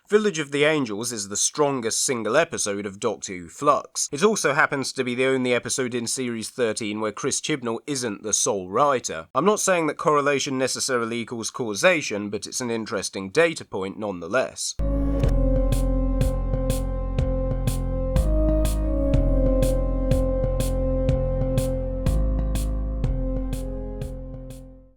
Village of the Angels is the strongest single episode of Doctor Who Flux. It also happens to be the only episode in Series 13 where Chris Chibnall isn't the sole writer. I'm not saying that correlation necessarily equals causation, but it's an interesting data point nonetheless.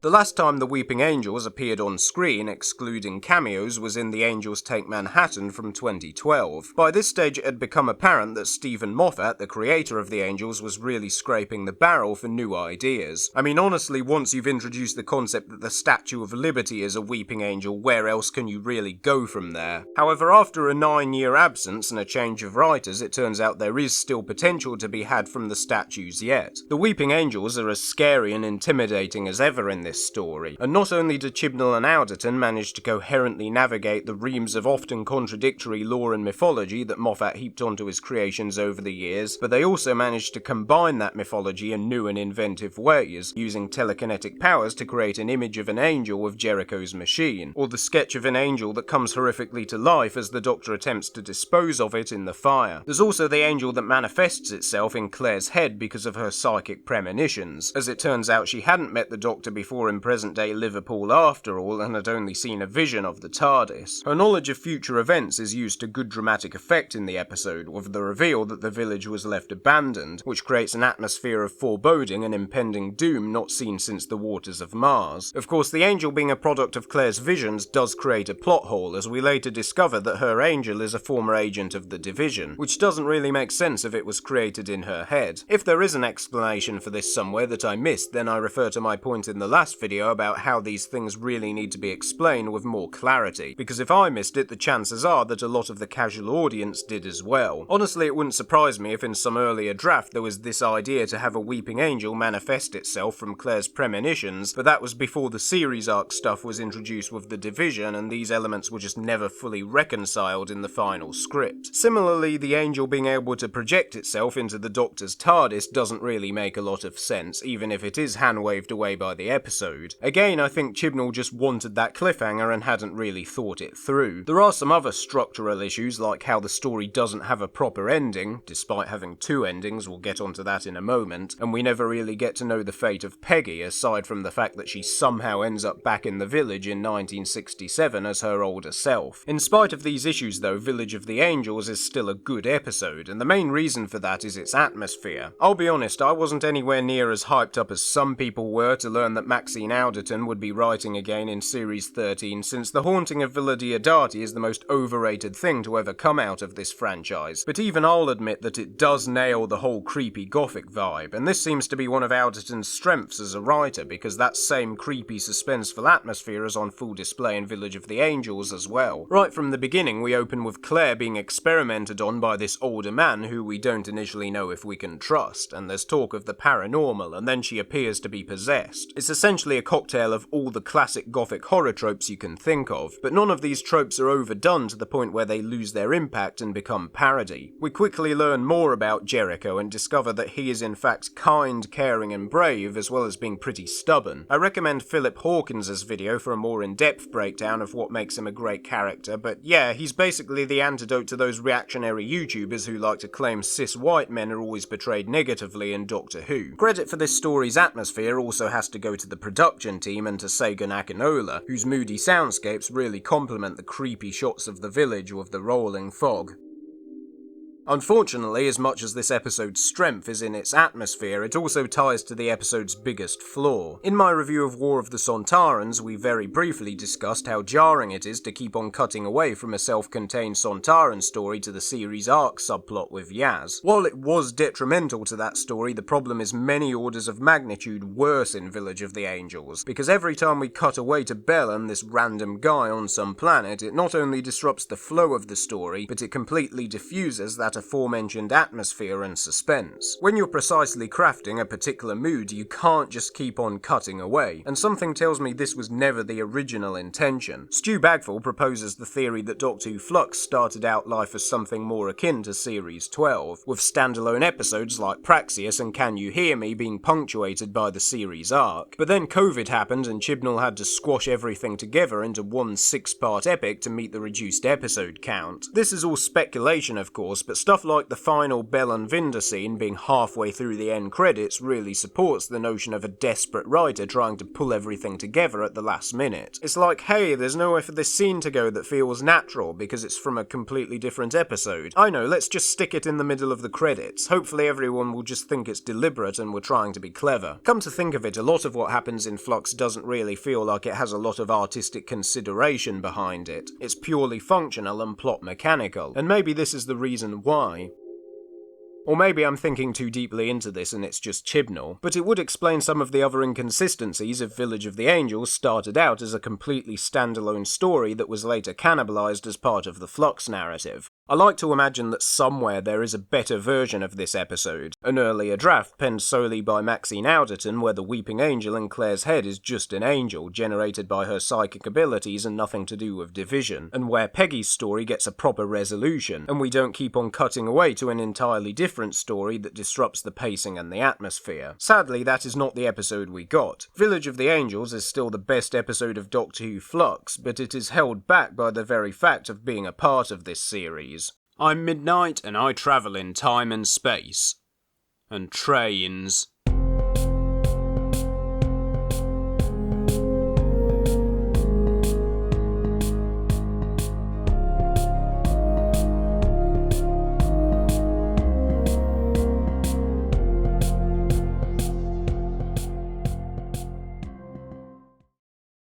The last time the Weeping Angels appeared on screen, excluding cameos, was in The Angels Take Manhattan from 2012. By this stage it had become apparent that Stephen Moffat, the creator of The Angels, was really scraping the barrel for new ideas. I mean, honestly, once you've introduced the concept that the Statue of Liberty is a weeping angel, where else can you really go from there? However, after a 9-year absence and a change of writers, it turns out there is still potential to be had from the statues yet. The Weeping Angels are as scary and intimidating as ever in this story, and not only do Chibnall and Alderton manage to coherently navigate the reams of often contradictory lore and mythology that Moffat heaped onto his creations over the years, but they also manage to combine that mythology in new and inventive ways, using telekinetic powers to create an image of an angel with Jericho's machine, or the sketch of an angel that comes horrifically to life as the Doctor attempts to dispose of it in the fire. There's also the angel that manifests itself in Claire's head because of her psychic premonitions. As it turns out, she hadn't met the Doctor before in present-day Liverpool after all, and had only seen a vision of the TARDIS. Her knowledge of future events is used to good dramatic effect in the episode, with the reveal that the village was left abandoned, which creates an atmosphere of foreboding and impending doom not seen since the waters of Mars. Of course, the angel being a product of Claire's visions does create a plot hole, as we later discover that her angel is a former agent of the Division, which doesn't really make sense if it was created in her head. If there is an explanation for this somewhere that I missed, then I refer to my point in the last video about how these things really need to be explained with more clarity, because if I missed it, the chances are that a lot of the casual audience did as well. Honestly, it wouldn't surprise me if in some earlier draft there was this idea to have a weeping angel manifest itself from Claire's premonitions, but that was before the series arc stuff was introduced with the Division, and these elements were just never fully reconciled in the final script. Similarly, the angel being able to project itself into the Doctor's TARDIS doesn't really make a lot of sense, even if it is hand-waved away by the episode. Again, I think Chibnall just wanted that cliffhanger and hadn't really thought it through. There are some other structural issues, like how the story doesn't have a proper ending, despite having 2 endings, we'll get onto that in a moment, and we never really get to know the fate of Peggy, aside from the fact that she somehow ends up back in the village in 1967 as her older self. In spite of these issues though, Village of the Angels is still a good episode, and the main reason for that is its atmosphere. I'll be honest, I wasn't anywhere near as hyped up as some people were to learn that Maxine Alderton would be writing again in Series 13, since The Haunting of Villa Diodati is the most overrated thing to ever come out of this franchise, but even I'll admit that it does nail the whole creepy Gothic vibe, and this seems to be one of Alderton's strengths as a writer, because that same creepy suspenseful atmosphere is on full display in Village of the Angels as well. Right from the beginning we open with Claire being experimented on by this older man who we don't initially know if we can trust, and there's talk of the paranormal, and then she appears to be possessed. It's essentially a cocktail of all the classic Gothic horror tropes you can think of, but none of these tropes are overdone to the point where they lose their impact and become parody. We quickly learn more about Jericho and discover that he is in fact kind, caring and brave, as well as being pretty stubborn. I recommend Philip Hawkins' video for a more in-depth breakdown of what makes him a great character, but yeah, he's basically the antidote to those reactionary YouTubers who like to claim cis white men are always portrayed negatively in Doctor Who. Credit for this story's atmosphere also has to go to the production team and to Sagan Akinola, whose moody soundscapes really complement the creepy shots of the village with the rolling fog. Unfortunately, as much as this episode's strength is in its atmosphere, it also ties to the episode's biggest flaw. In my review of War of the Sontarans, we very briefly discussed how jarring it is to keep on cutting away from a self-contained Sontaran story to the series arc subplot with Yaz. While it was detrimental to that story, the problem is many orders of magnitude worse in Village of the Angels, because every time we cut away to Belen, this random guy on some planet, it not only disrupts the flow of the story, but it completely diffuses that aforementioned atmosphere and suspense. When you're precisely crafting a particular mood, you can't just keep on cutting away, and something tells me this was never the original intention. Stu Bagfull proposes the theory that Doctor Who Flux started out life as something more akin to Series 12, with standalone episodes like Praxeus and Can You Hear Me being punctuated by the series arc. But then COVID happened and Chibnall had to squash everything together into one 6-part epic to meet the reduced episode count. This is all speculation, of course, but stuff like the final Bell and Vinder scene being halfway through the end credits really supports the notion of a desperate writer trying to pull everything together at the last minute. It's like, hey, there's nowhere for this scene to go that feels natural because it's from a completely different episode. I know, let's just stick it in the middle of the credits. Hopefully everyone will just think it's deliberate and we're trying to be clever. Come to think of it, a lot of what happens in Flux doesn't really feel like it has a lot of artistic consideration behind it. It's purely functional and plot mechanical, and maybe this is the reason why. Or maybe I'm thinking too deeply into this and it's just Chibnall, but it would explain some of the other inconsistencies if Village of the Angels started out as a completely standalone story that was later cannibalized as part of the Flux narrative. I like to imagine that somewhere there is a better version of this episode, an earlier draft penned solely by Maxine Alderton where the Weeping Angel in Claire's head is just an angel generated by her psychic abilities and nothing to do with division, and where Peggy's story gets a proper resolution, and we don't keep on cutting away to an entirely different story that disrupts the pacing and the atmosphere. Sadly, that is not the episode we got. Village of the Angels is still the best episode of Doctor Who Flux, but it is held back by the very fact of being a part of this series. I'm Midnight and I travel in time and space. And trains.